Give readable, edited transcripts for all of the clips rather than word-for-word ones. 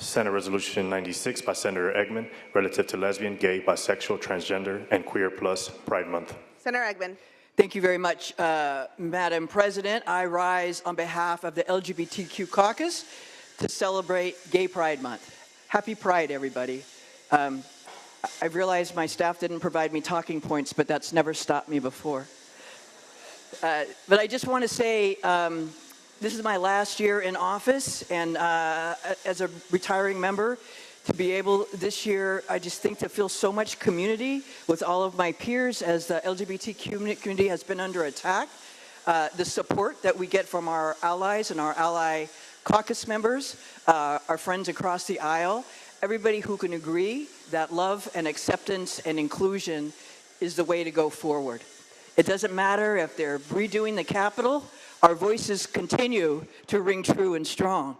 Senate Resolution 96 by Senator Eggman, relative to lesbian, gay, bisexual, transgender, and queer plus Pride Month. Senator Eggman. Thank you very much, Madam President. I rise on behalf of the LGBTQ caucus to celebrate Gay Pride Month. Happy Pride, everybody. I've realized my staff didn't provide me talking points, but that's never stopped me before. But I just want to say, this is my last year in office, and as a retiring member, to be able this year, I just think to feel so much community with all of my peers as the LGBTQ community has been under attack. The support that we get from our allies and our ally caucus members, our friends across the aisle, everybody who can agree that love and acceptance and inclusion is the way to go forward. It doesn't matter if they're redoing the Capitol, our voices continue to ring true and strong,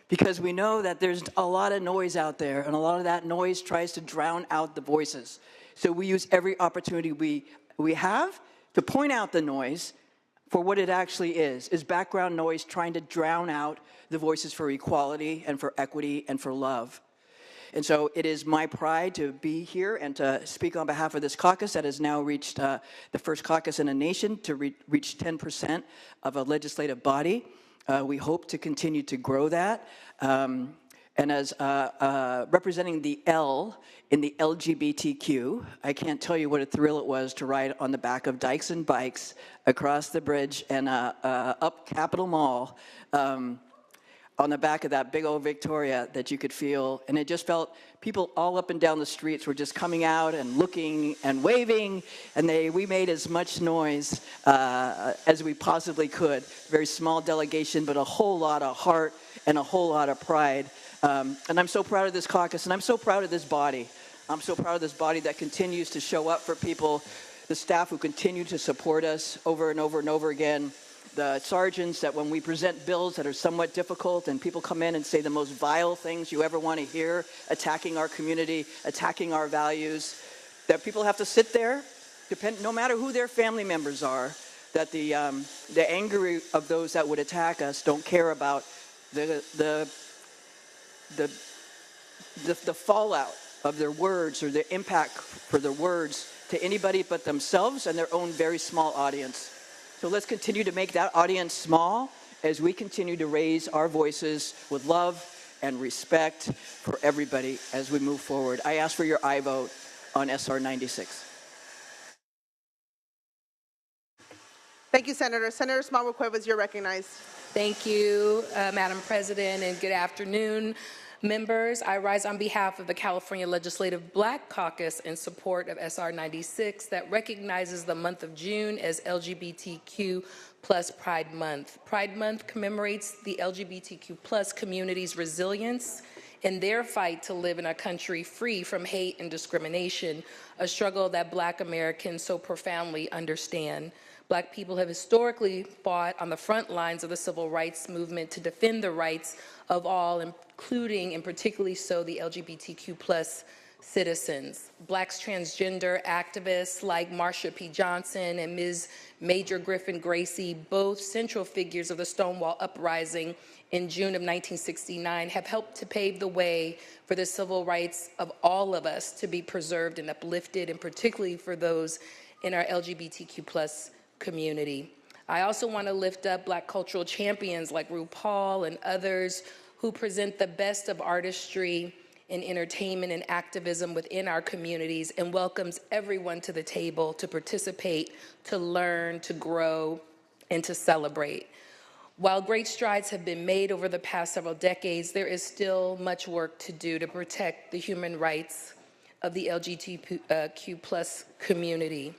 because we know that there's a lot of noise out there, and a lot of that noise tries to drown out the voices. So we use every opportunity we have to point out the noise for what it actually is background noise trying to drown out the voices for equality and for equity and for love. And so it is my pride to be here and to speak on behalf of this caucus that has now reached the first caucus in a nation to reach 10% of a legislative body. We hope to continue to grow that. And as representing the L in the LGBTQ, I can't tell you what a thrill it was to ride on the back of Dykes and Bikes across the bridge and up Capitol Mall on the back of that big old Victoria that you could feel. And it just felt people all up and down the streets were just coming out and looking and waving, and we made as much noise as we possibly could. Very small delegation, but a whole lot of heart and a whole lot of pride. And I'm so proud of this caucus, and I'm so proud of this body. I'm so proud of this body that continues to show up for people, the staff who continue to support us over and over and over again, the sergeants that when we present bills that are somewhat difficult and people come in and say the most vile things you ever want to hear, attacking our community, attacking our values, that people have to sit there, no matter who their family members are, that the anger of those that would attack us don't care about the fallout of their words or the impact for their words to anybody but themselves and their own very small audience. So let's continue to make that audience small as we continue to raise our voices with love and respect for everybody as we move forward. I ask for your aye vote on SR 96. Thank you, Senator. Senator Smallwood-Cuevas, you're recognized. Thank you, Madam President, and good afternoon, members. I rise on behalf of the California Legislative Black Caucus in support of SR 96 that recognizes the month of June as LGBTQ plus Pride Month. Pride Month commemorates the LGBTQ plus community's resilience in their fight to live in a country free from hate and discrimination, a struggle that Black Americans so profoundly understand. Black people have historically fought on the front lines of the civil rights movement to defend the rights of all, including and particularly so the LGBTQ plus citizens. Blacks transgender activists like Marsha P. Johnson and Ms. Major Griffin Gracie, both central figures of the Stonewall Uprising in June of 1969, have helped to pave the way for the civil rights of all of us to be preserved and uplifted, and particularly for those in our LGBTQ plus community. I also want to lift up Black cultural champions like RuPaul and others who present the best of artistry and entertainment and activism within our communities and welcomes everyone to the table to participate, to learn, to grow, and to celebrate. While great strides have been made over the past several decades, there is still much work to do to protect the human rights of the LGBTQ plus community.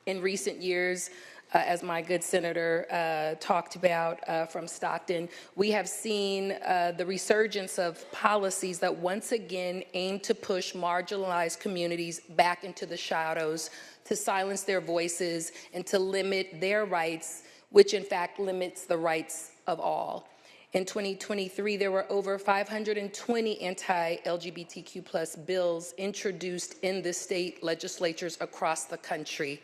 In recent years, as my good senator talked about from Stockton, we have seen the resurgence of policies that once again aim to push marginalized communities back into the shadows, to silence their voices, and to limit their rights, which in fact limits the rights of all. In 2023, there were over 520 anti-LGBTQ plus bills introduced in the state legislatures across the country.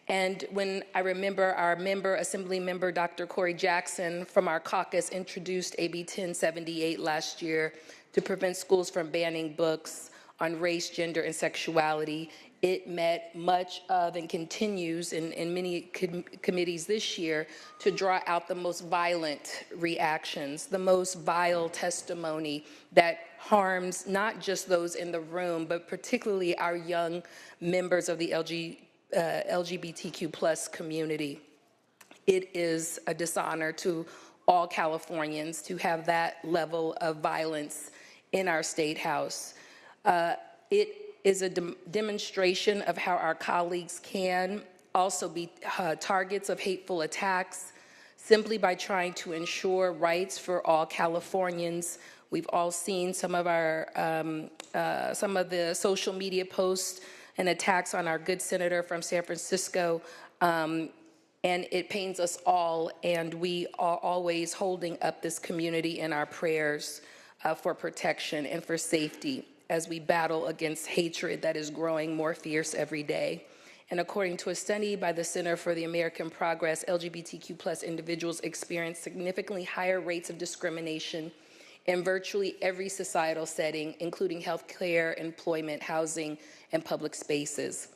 And when I remember our Assembly member, Dr. Corey Jackson from our caucus introduced AB 1078 last year, to prevent schools from banning books on race, gender, and sexuality. It met much of and continues in many committees this year to draw out the most violent reactions, the most vile testimony that harms not just those in the room, but particularly our young members of the LGBTQ plus community. It is a dishonor to all Californians to have that level of violence in our State House. It is a demonstration of how our colleagues can also be targets of hateful attacks simply by trying to ensure rights for all Californians. We've all seen some of the social media posts and attacks on our good senator from San Francisco, and it pains us all, and we are always holding up this community in our prayers for protection and for safety as we battle against hatred that is growing more fierce every day. And according to a study by the Center for the American Progress, LGBTQ plus individuals experience significantly higher rates of discrimination in virtually every societal setting, including healthcare, employment, housing, and public spaces.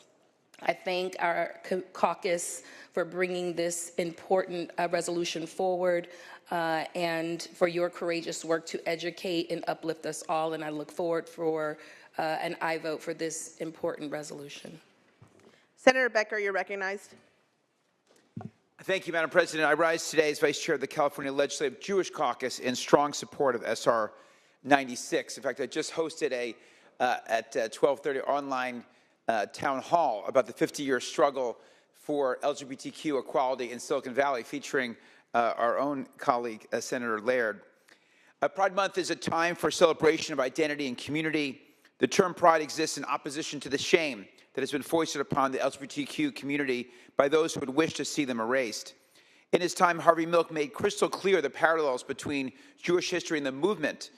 I thank our caucus for bringing this important resolution forward and for your courageous work to educate and uplift us all. And I look forward for an aye vote for this important resolution. Senator Becker, you're recognized. Thank you, Madam President. I rise today as Vice Chair of the California Legislative Jewish Caucus in strong support of SR 96. In fact, I just hosted at 12:30 online town hall about the 50-year struggle for LGBTQ equality in Silicon Valley, featuring our own colleague, Senator Laird. Pride Month is a time for celebration of identity and community. The term pride exists in opposition to the shame that has been foisted upon the LGBTQ community by those who would wish to see them erased. In his time, Harvey Milk made crystal clear the parallels between Jewish history and the movement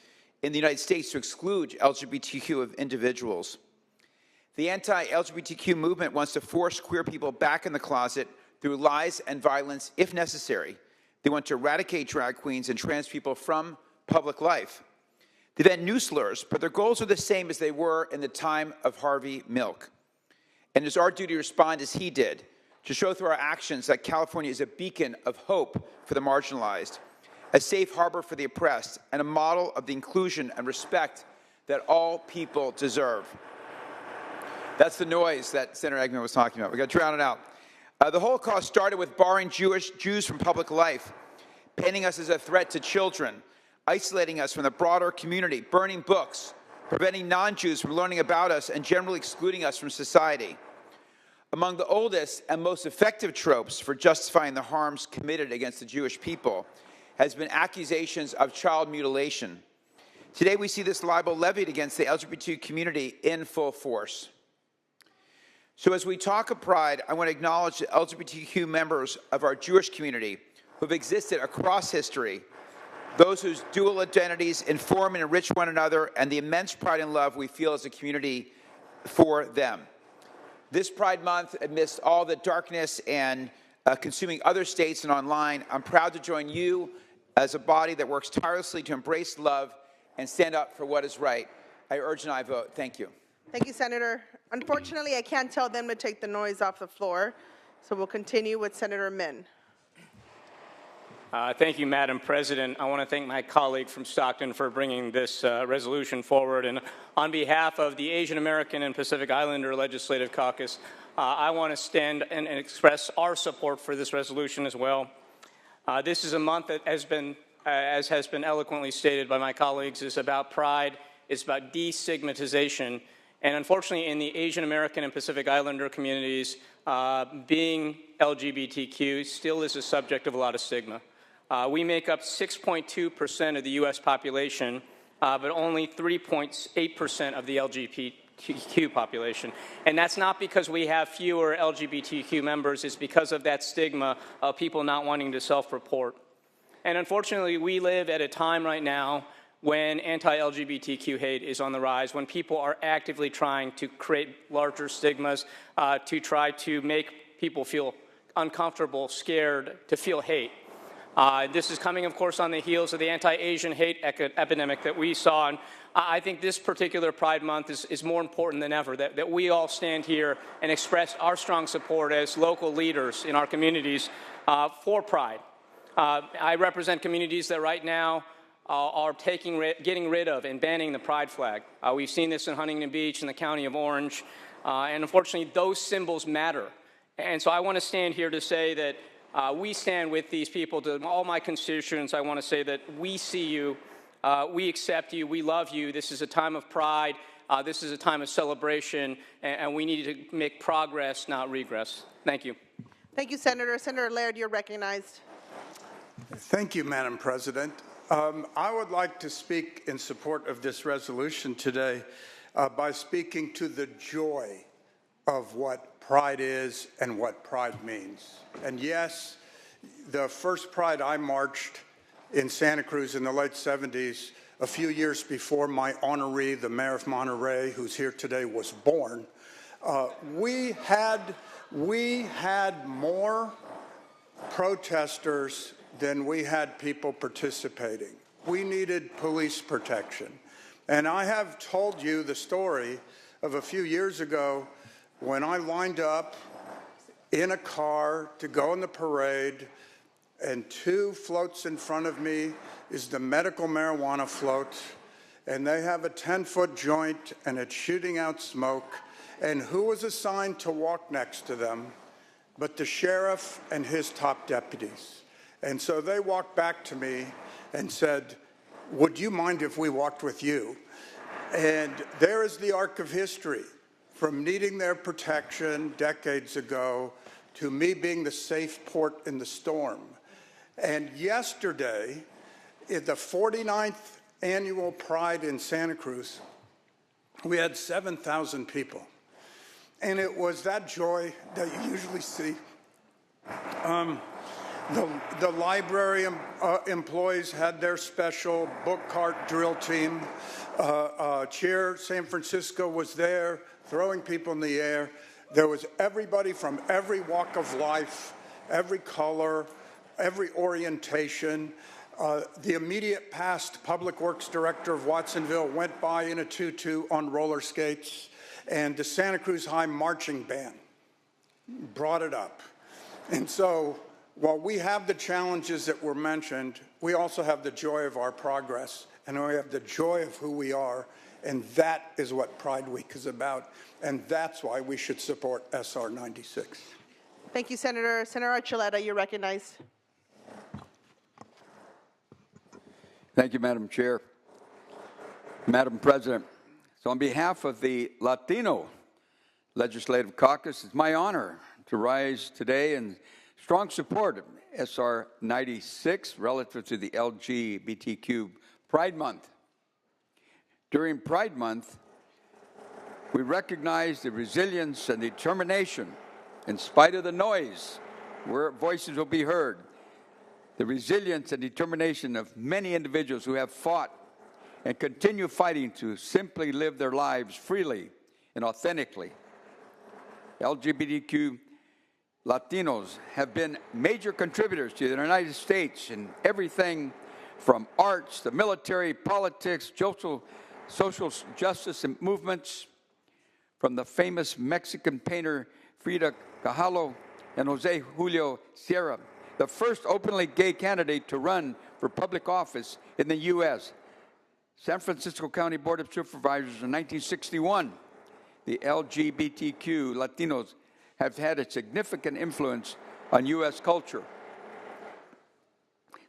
in the United States to exclude LGBTQ individuals. The anti-LGBTQ movement wants to force queer people back in the closet through lies and violence if necessary. They want to eradicate drag queens and trans people from public life. They invent new slurs, but their goals are the same as they were in the time of Harvey Milk. And it's our duty to respond as he did, to show through our actions that California is a beacon of hope for the marginalized, a safe harbor for the oppressed, and a model of the inclusion and respect that all people deserve. That's the noise that Senator Eggman was talking about. We got to drown it out. The Holocaust started with barring Jews from public life, painting us as a threat to children, isolating us from the broader community, burning books, preventing non-Jews from learning about us, and generally excluding us from society. Among the oldest and most effective tropes for justifying the harms committed against the Jewish people has been accusations of child mutilation. Today we see this libel levied against the LGBT community in full force. So as we talk of pride, I want to acknowledge the LGBTQ members of our Jewish community who have existed across history, those whose dual identities inform and enrich one another, and the immense pride and love we feel as a community for them. This Pride Month, amidst all the darkness and consuming other states and online, I'm proud to join you as a body that works tirelessly to embrace love and stand up for what is right. I urge an aye vote. Thank you. Thank you, Senator. Unfortunately, I can't tell them to take the noise off the floor, so we'll continue with Senator Nguyen. Thank you, Madam President. I want to thank my colleague from Stockton for bringing this resolution forward. And on behalf of the Asian American and Pacific Islander Legislative Caucus, I want to stand and express our support for this resolution as well. This is a month that has been, as has been eloquently stated by my colleagues, is about pride. It's about destigmatization. And unfortunately, in the Asian American and Pacific Islander communities, being LGBTQ still is a subject of a lot of stigma. We make up 6.2% of the U.S. population, but only 3.8% of the LGBTQ population. And that's not because we have fewer LGBTQ members, it's because of that stigma of people not wanting to self-report. And unfortunately, we live at a time right now when anti-LGBTQ hate is on the rise, when people are actively trying to create larger stigmas, to try to make people feel uncomfortable, scared, to feel hate. This is coming, of course, on the heels of the anti-Asian hate epidemic that we saw. And I think this particular Pride Month is more important than ever, that we all stand here and express our strong support as local leaders in our communities for Pride. I represent communities that right now are getting rid of and banning the Pride flag. We've seen this in Huntington Beach in the County of Orange, and unfortunately those symbols matter. And so I want to stand here to say that we stand with these people. To all my constituents, I want to say that we see you, we accept you, we love you. This is a time of pride. This is a time of celebration, and we need to make progress, not regress. Thank you. Thank you, Senator. Senator Laird, you're recognized. Thank you, Madam President. I would like to speak in support of this resolution today by speaking to the joy of what pride is and what pride means. And yes, the first pride I marched in Santa Cruz in the late 70s, a few years before my honoree, the mayor of Monterey, who's here today, was born, we had more protesters than we had people participating. We needed police protection. And I have told you the story of a few years ago when I lined up in a car to go in the parade, and 2 floats in front of me is the medical marijuana float, and they have a 10-foot joint, and it's shooting out smoke. And who was assigned to walk next to them but the sheriff and his top deputies? And so they walked back to me and said, "Would you mind if we walked with you?" And there is the arc of history, from needing their protection decades ago to me being the safe port in the storm. And yesterday, at the 49th annual Pride in Santa Cruz, we had 7,000 people. And it was that joy that you usually see. The library employees had their special book cart drill team. Cheer San Francisco was there, throwing people in the air. There was everybody from every walk of life, every color, every orientation. The immediate past public works director of Watsonville went by in a tutu on roller skates, and the Santa Cruz High marching band brought it up. And so while we have the challenges that were mentioned, we also have the joy of our progress, and we have the joy of who we are, and that is what Pride Week is about, and that's why we should support SR 96. Thank you, Senator. Senator Archuleta, you're recognized. Thank you, Madam Chair. Madam President, so on behalf of the Latino Legislative Caucus, it's my honor to rise today in strong support of SR 96 relative to the LGBTQ Pride Month. During Pride Month, we recognize the resilience and determination, in spite of the noise, where voices will be heard, the resilience and determination of many individuals who have fought and continue fighting to simply live their lives freely and authentically. LGBTQ Latinos have been major contributors to the United States in everything from arts to military, politics, social justice and movements, from the famous Mexican painter Frida Kahlo and Jose Julio Sierra, the first openly gay candidate to run for public office in the U.S. San Francisco County Board of Supervisors in 1961, the LGBTQ Latinos have had a significant influence on U.S. culture.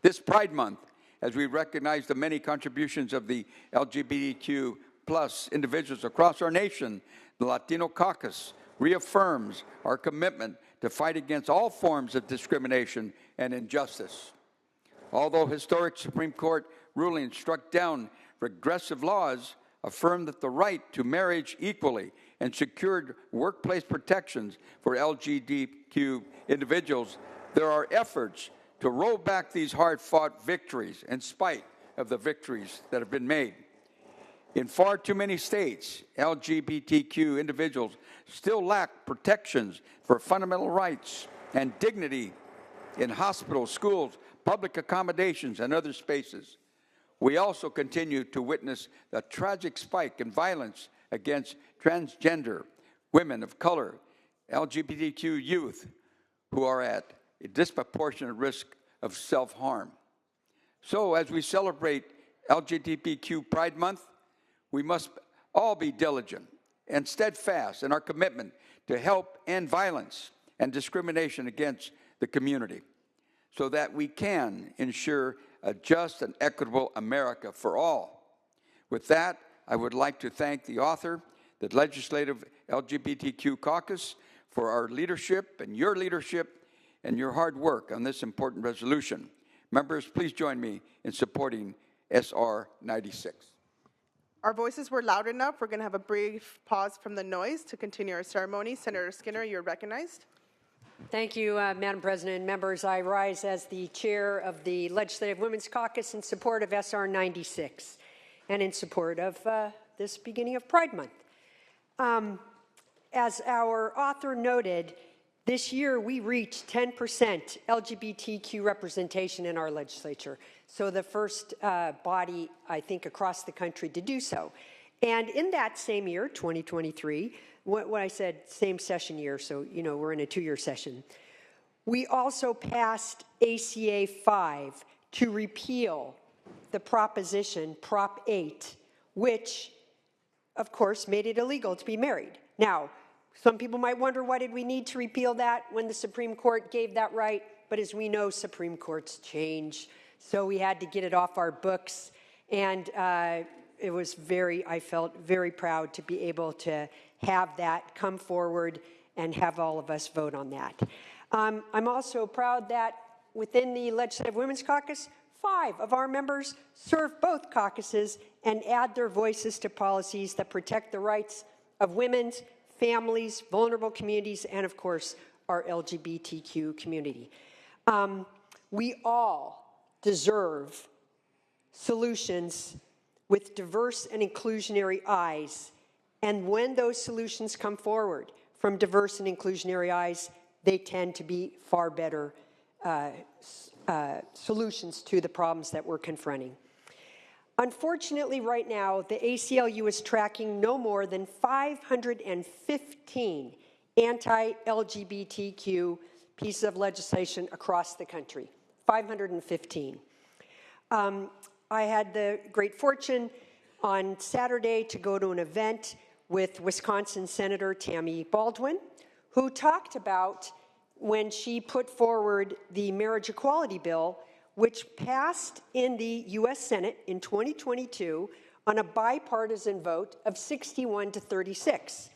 This Pride Month, as we recognize the many contributions of the LGBTQ plus individuals across our nation, the Latino Caucus reaffirms our commitment to fight against all forms of discrimination and injustice. Although historic Supreme Court rulings struck down regressive laws, affirmed that the right to marriage equally and secured workplace protections for LGBTQ individuals, there are efforts to roll back these hard-fought victories in spite of the victories that have been made. In far too many states, LGBTQ individuals still lack protections for fundamental rights and dignity in hospitals, schools, public accommodations, and other spaces. We also continue to witness the tragic spike in violence against transgender, women of color, LGBTQ youth, who are at a disproportionate risk of self-harm. So as we celebrate LGBTQ Pride Month, we must all be diligent and steadfast in our commitment to help end violence and discrimination against the community so that we can ensure a just and equitable America for all. With that, I would like to thank the author, the Legislative LGBTQ Caucus, for our leadership and your hard work on this important resolution. Members, please join me in supporting SR 96. Our voices were loud enough. We're going to have a brief pause from the noise to continue our ceremony. Senator Skinner, you're recognized. Thank you, Madam President. Members, I rise as the chair of the Legislative Women's Caucus in support of SR 96 and in support of this beginning of Pride Month. As our author noted, this year we reached 10% LGBTQ representation in our legislature. So the first body, I think, across the country to do so. And in that same year, 2023, what I said, same session year, so you know we're in a 2-year session, we also passed ACA 5 to repeal the proposition, Prop 8, which, of course, made it illegal to be married. Now, some people might wonder, why did we need to repeal that when the Supreme Court gave that right? But as we know, Supreme Courts change. So we had to get it off our books. And it was I felt very proud to be able to have that come forward and have all of us vote on that. I'm also proud that within the Legislative Women's Caucus, 5 of our members serve both caucuses and add their voices to policies that protect the rights of women, families, vulnerable communities, and of course, our LGBTQ community. We all deserve solutions with diverse and inclusionary eyes. And when those solutions come forward from diverse and inclusionary eyes, they tend to be far better solutions to the problems that we're confronting. Unfortunately, right now, the ACLU is tracking no more than 515 anti-LGBTQ pieces of legislation across the country. 515. I had the great fortune on Saturday to go to an event with Wisconsin Senator Tammy Baldwin, who talked about when she put forward the marriage equality bill, which passed in the U.S. Senate in 2022 on a bipartisan vote of 61 to 36.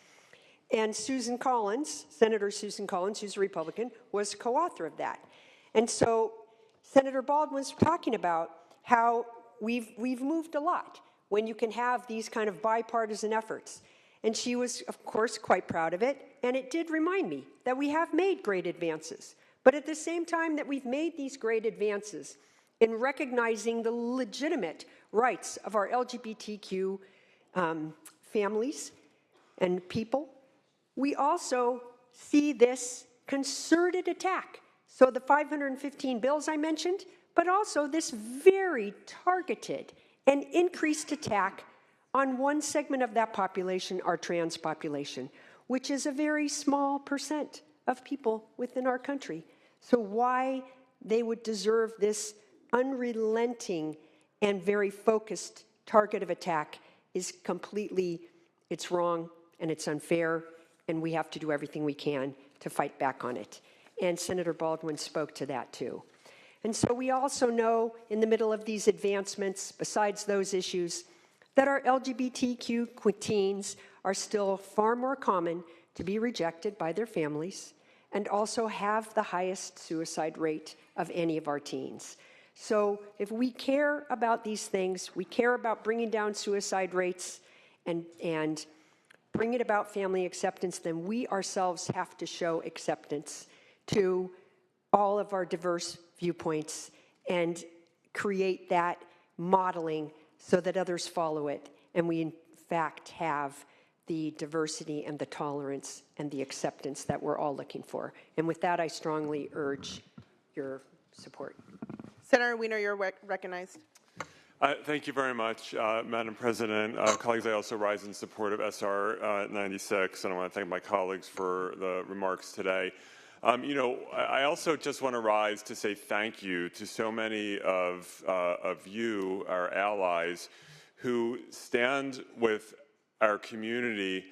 And Susan Collins, Senator Susan Collins, who's a Republican, was co-author of that. And so Senator Baldwin was talking about how we've moved a lot when you can have these kind of bipartisan efforts. And she was, of course, quite proud of it. And it did remind me that we have made great advances. But at the same time that we've made these great advances in recognizing the legitimate rights of our LGBTQ families and people, we also see this concerted attack. So the 515 bills I mentioned, but also this very targeted and increased attack on one segment of that population, our trans population, which is a very small percent of people within our country. So why they would deserve this unrelenting and very focused target of attack is completely, it's wrong and it's unfair, and we have to do everything we can to fight back on it. And Senator Baldwin spoke to that too. And so we also know in the middle of these advancements, besides those issues, that our LGBTQ teens are still far more common to be rejected by their families and also have the highest suicide rate of any of our teens. So if we care about these things, we care about bringing down suicide rates and bringing about family acceptance, then we ourselves have to show acceptance to all of our diverse viewpoints and create that modeling so that others follow it. And we, in fact, have the diversity and the tolerance and the acceptance that we're all looking for. And with that, I strongly urge your support. Senator Wiener, you're recognized. Thank you very much, Madam President. Colleagues, I also rise in support of SR 96, and I want to thank my colleagues for the remarks today. I also just want to rise to say thank you to so many of you, our allies, who stand with our community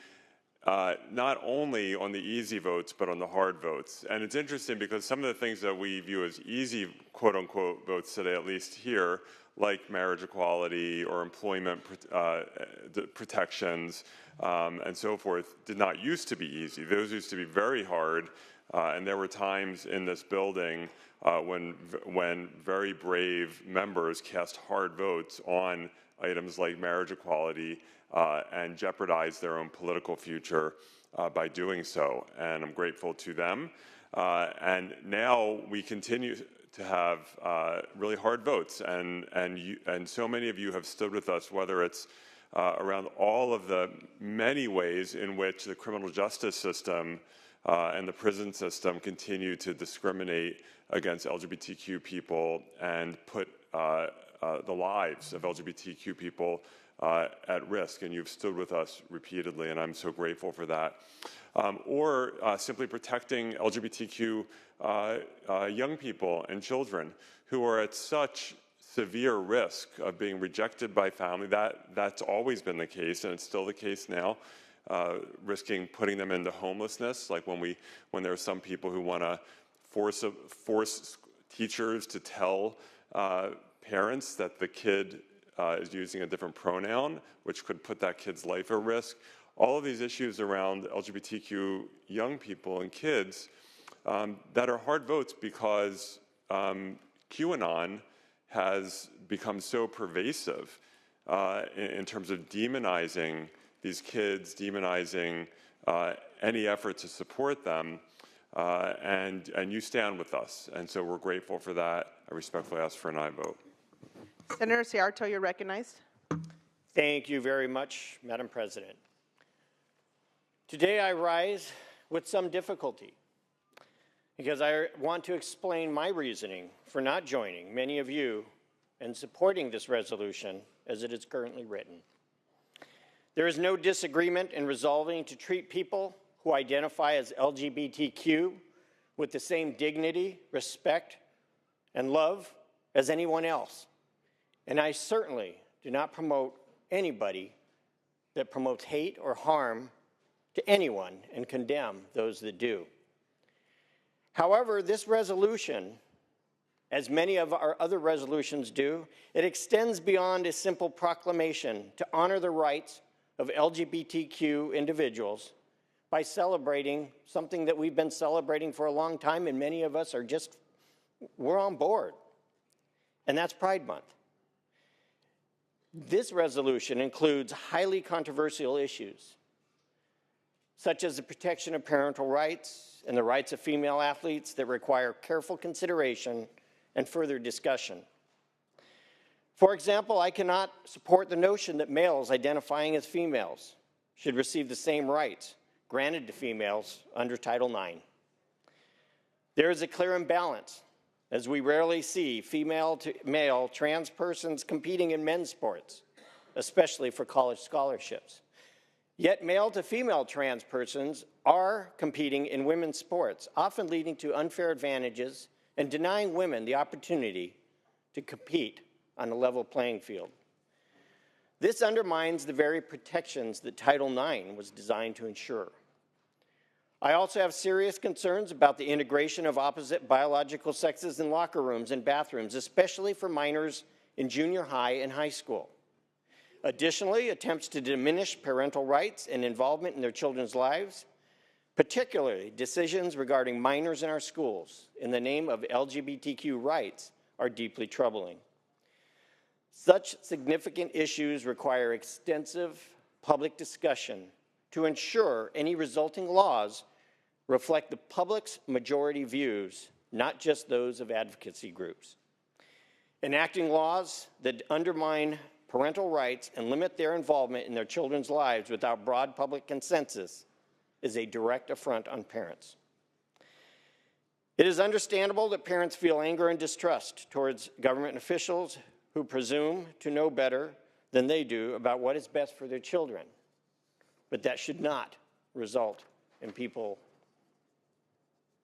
not only on the easy votes, but on the hard votes. And it's interesting because some of the things that we view as easy, quote-unquote, votes today, at least here, like marriage equality or employment protections and so forth, did not used to be easy. Those used to be very hard, and there were times in this building when very brave members cast hard votes on items like marriage equality and jeopardized their own political future by doing so. And I'm grateful to them. And now we continue to have really hard votes, and so many of you have stood with us, whether it's around all of the many ways in which the criminal justice system and the prison system continue to discriminate against LGBTQ people and put the lives of LGBTQ people at risk, and you've stood with us repeatedly, and I'm so grateful for that. Or simply protecting LGBTQ young people and children who are at such severe risk of being rejected by family. That's always been the case, and it's still the case now, risking putting them into homelessness, like when there are some people who want to force teachers to tell parents that the kid is using a different pronoun, which could put that kid's life at risk. All of these issues around LGBTQ young people and kids that are hard votes because QAnon has become so pervasive in terms of demonizing these kids, demonizing any effort to support them, and you stand with us. And so we're grateful for that. I respectfully ask for an aye vote. Senator Seyarto, you're recognized. Thank you very much, Madam President. Today I rise with some difficulty because I want to explain my reasoning for not joining many of you in supporting this resolution as it is currently written. There is no disagreement in resolving to treat people who identify as LGBTQ with the same dignity, respect, and love as anyone else. And I certainly do not promote anybody that promotes hate or harm to anyone and condemn those that do. However, this resolution, as many of our other resolutions do, it extends beyond a simple proclamation to honor the rights of LGBTQ individuals by celebrating something that we've been celebrating for a long time, and many of us are we're on board, and that's Pride Month. This resolution includes highly controversial issues, such as the protection of parental rights and the rights of female athletes that require careful consideration and further discussion. For example, I cannot support the notion that males identifying as females should receive the same rights granted to females under Title IX. There is a clear imbalance, as we rarely see female to male trans persons competing in men's sports, especially for college scholarships. Yet male to female trans persons are competing in women's sports, often leading to unfair advantages and denying women the opportunity to compete on a level playing field. This undermines the very protections that Title IX was designed to ensure. I also have serious concerns about the integration of opposite biological sexes in locker rooms and bathrooms, especially for minors in junior high and high school. Additionally, attempts to diminish parental rights and involvement in their children's lives, particularly decisions regarding minors in our schools in the name of LGBTQ rights, are deeply troubling. Such significant issues require extensive public discussion to ensure any resulting laws reflect the public's majority views, not just those of advocacy groups. Enacting laws that undermine parental rights and limit their involvement in their children's lives without broad public consensus is a direct affront on parents. It is understandable that parents feel anger and distrust towards government officials who presume to know better than they do about what is best for their children. But that should not result in people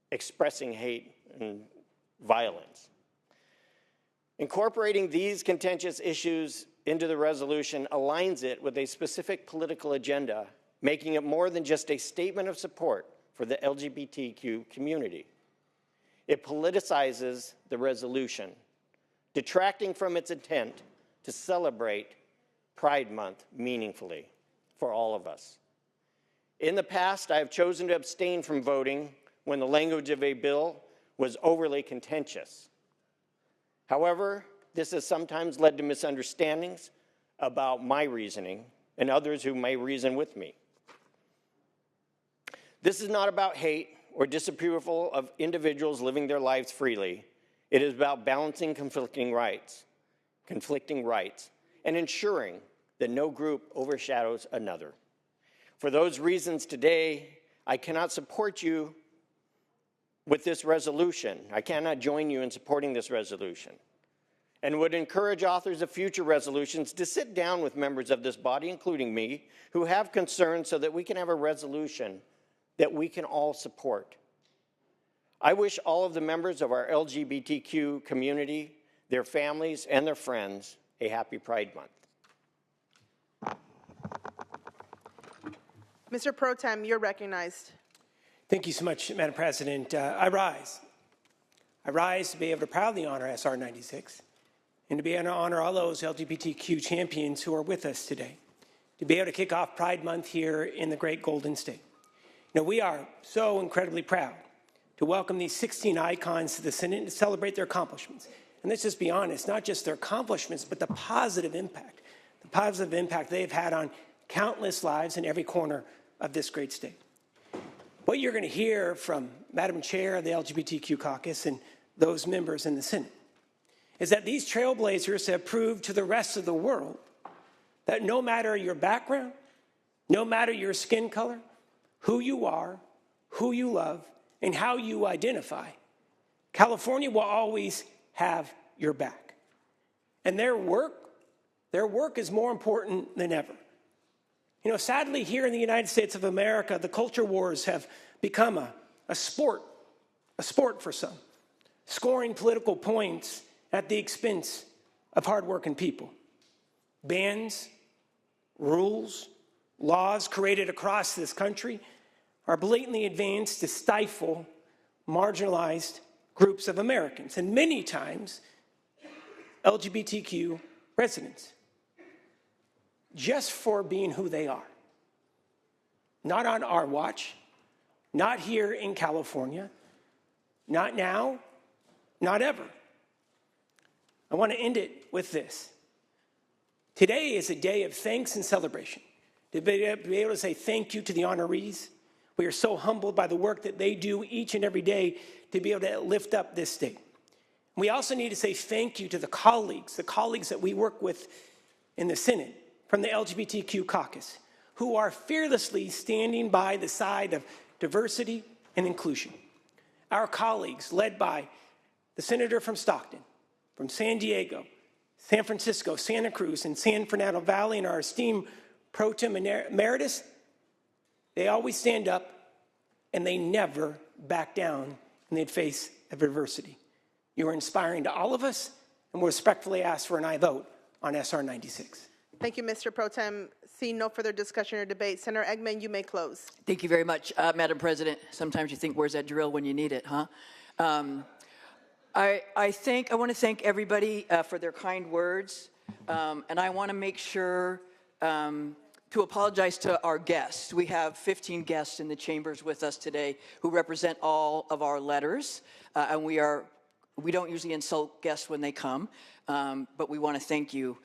expressing hate and violence. Incorporating these contentious issues into the resolution aligns it with a specific political agenda, making it more than just a statement of support for the LGBTQ community. It politicizes the resolution, detracting from its intent to celebrate Pride Month meaningfully for all of us. In the past, I have chosen to abstain from voting when the language of a bill was overly contentious. However, this has sometimes led to misunderstandings about my reasoning and others who may reason with me. This is not about hate or disapproval of individuals living their lives freely. It is about balancing conflicting rights, and ensuring that no group overshadows another. For those reasons today, I cannot support you with this resolution. I cannot join you in supporting this resolution, and would encourage authors of future resolutions to sit down with members of this body, including me, who have concerns so that we can have a resolution that we can all support. I wish all of the members of our LGBTQ community, their families, and their friends a happy Pride Month. Mr. Pro Tem, you're recognized. Thank you so much, Madam President. I rise. I rise to be able to proudly honor SR 96 and to be able to honor all those LGBTQ champions who are with us today, to be able to kick off Pride Month here in the great Golden State. You know, we are so incredibly proud to welcome these 16 icons to the Senate and to celebrate their accomplishments. And let's just be honest, not just their accomplishments, but the positive impact they've had on countless lives in every corner of this great state. What you're going to hear from Madam Chair of the LGBTQ caucus and those members in the Senate is that these trailblazers have proved to the rest of the world that no matter your background, no matter your skin color, who you are, who you love, and how you identify, California will always have your back. And their work is more important than ever. You know, sadly, here in the United States of America, the culture wars have become a sport for some, scoring political points at the expense of hardworking people. Bans, rules, laws created across this country are blatantly advanced to stifle marginalized groups of Americans, and many times LGBTQ residents, just for being who they are. Not on our watch, not here in California, not now, not ever. I want to end it with this. Today is a day of thanks and celebration. To be able to say thank you to the honorees. We are so humbled by the work that they do each and every day to be able to lift up this state. We also need to say thank you to the colleagues that we work with in the Senate from the LGBTQ caucus, who are fearlessly standing by the side of diversity and inclusion. Our colleagues, led by the senator from Stockton, from San Diego, San Francisco, Santa Cruz, and San Fernando Valley, and our esteemed Pro Tem Emeritus, they always stand up and they never back down in the face of adversity. You are inspiring to all of us, and we respectfully ask for an aye vote on SR 96. Thank you, Mr. Pro Tem. Seeing no further discussion or debate, Senator Eggman, you may close. Thank you very much, Madam President. Sometimes you think, where's that drill when you need it, huh? I want to thank everybody for their kind words, and I want to make sure to apologize to our guests. We have 15 guests in the chambers with us today who represent all of our letters, and we don't usually insult guests when they come, but we want to thank you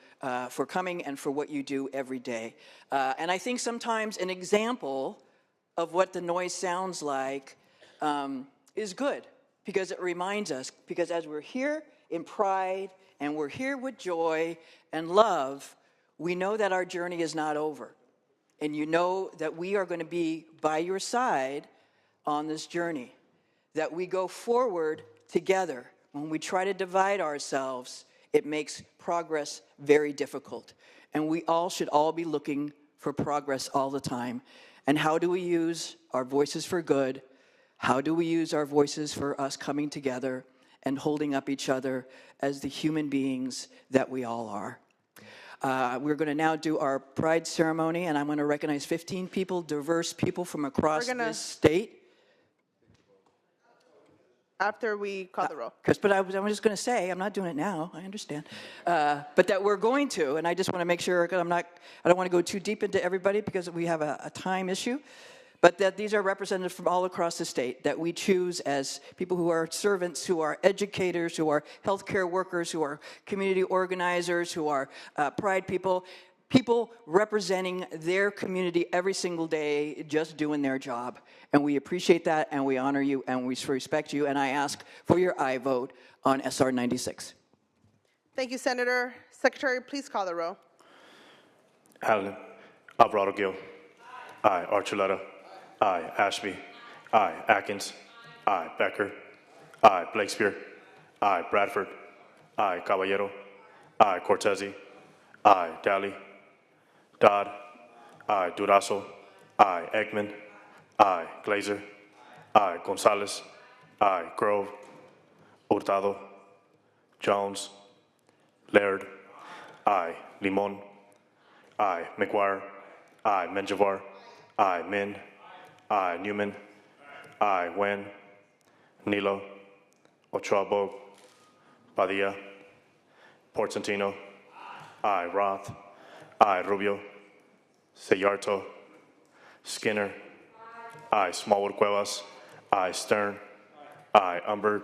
for coming and for what you do every day. And I think sometimes an example of what the noise sounds like is good, because it reminds us, because as we're here in pride and we're here with joy and love, we know that our journey is not over. And you know that we are going to be by your side on this journey. that we go forward together. When we try to divide ourselves, it makes progress very difficult. And we all should all be looking for progress all the time. And how do we use our voices for good? How do we use our voices for us coming together and holding up each other as the human beings that we all are? We're going to now do our pride ceremony, and I'm going to recognize 15 people, diverse people from across this state. After we call the roll. But I'm just going to say, I'm not doing it now, I understand. But that we're going to, and I just want to make sure, because I don't want to go too deep into everybody because we have a time issue, but that these are representatives from all across the state that we choose as people who are servants, who are educators, who are healthcare workers, who are community organizers, who are pride people, people representing their community every single day, just doing their job. And we appreciate that, and we honor you, and we respect you, and I ask for your aye vote on SR 96. Thank you, Senator. Secretary, please call the roll. Allen. Alvarado-Gil. Aye. Archuleta. Aye. Ashby. Aye. Atkins. Aye. Becker. Aye. Blakespear. Aye. Bradford. Aye. Caballero. Aye. Cortese. Aye. Dahle. Dodd. Aye. Durazo. Aye. Eggman. Aye. Glazer. Aye. Gonzalez. Aye. Grove. Hurtado. Jones. Laird. Aye. Limón. Aye. McGuire. Aye. Menjivar. Aye. Min. Aye. Newman. Aye. Nguyen. Niello. Ochoa, Bogh. Padilla. Portantino. Aye. Roth. Aye. Rubio. Seyarto. Skinner. Aye. Smallwood-Cuevas. Aye. Stern. Aye. Umberg.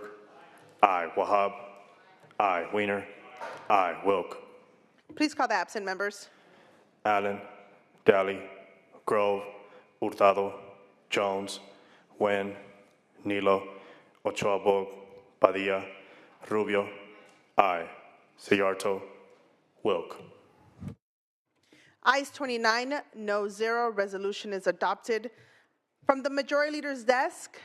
Aye. Wahab. Aye. Weiner. Aye. Wilk. Please call the absent members. Allen. Dahle. Grove. Hurtado. Jones. Nguyen. Niello. Ochoa, Bogh. Padilla. Rubio. Aye. Seyarto. Wilk. Ayes 29, no 0. Resolution is adopted. From the Majority Leader's desk,